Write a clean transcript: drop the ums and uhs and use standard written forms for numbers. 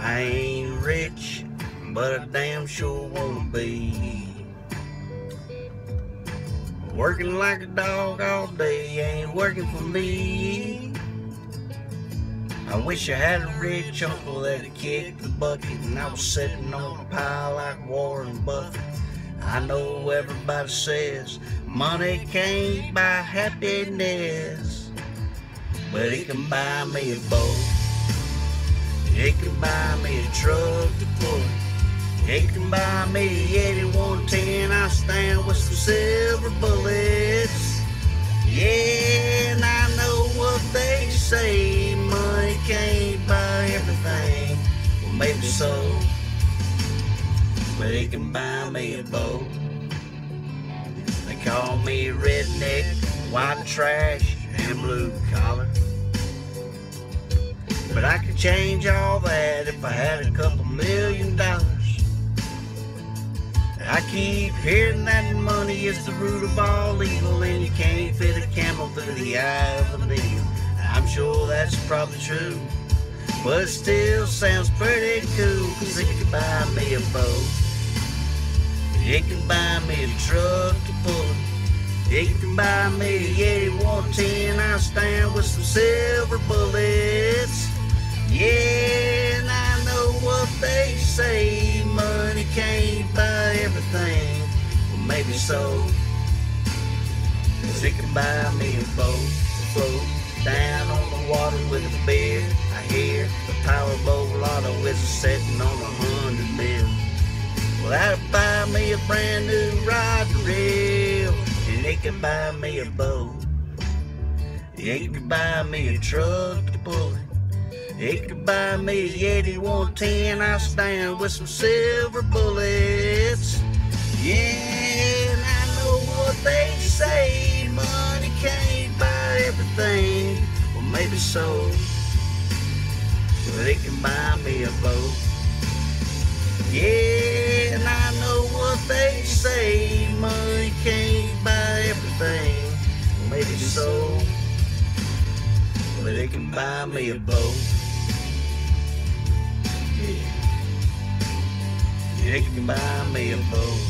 I ain't rich, but I damn sure wanna be. Working like a dog all day ain't working for me. I wish I had a rich uncle that'd kick the bucket and I was sitting on a pile like Warren Buffett. I know everybody says money can't buy happiness, but it can buy me a boat. It can buy me a truck to pull. It can buy me a 8110. I stand with some silver bullets. Yeah, and I know what they say, money can't buy everything. Well, maybe so, but it can buy me a boat. They call me redneck, white trash, and blue collar, but I could change all that if I had a couple $1 million. I keep hearing that money is the root of all evil, and you can't fit a camel through the eye of a needle. I'm sure that's probably true, but it still sounds pretty cool, 'cause it can buy me a boat. It can buy me a truck to pull. It can buy me a 8110. I stand with some silver bullets. Yeah, and I know what they say, money can't buy everything. Well, maybe so, 'cause it can buy me a boat to float down on the water with a beer. I hear the Powerball lotto is sitting on 100 mil. Well, that'll buy me a brand new rod and reel, and it can buy me a boat. It can buy me a truck to pull it. It could buy me 8110. I stand with some silver bullets. Yeah, and I know what they say, money can't buy everything. Well, maybe so, but it can buy me a boat. Yeah, and I know what they say, money can't buy everything. Well, maybe so, but it can buy me a boat. Yeah, it can buy me a boat.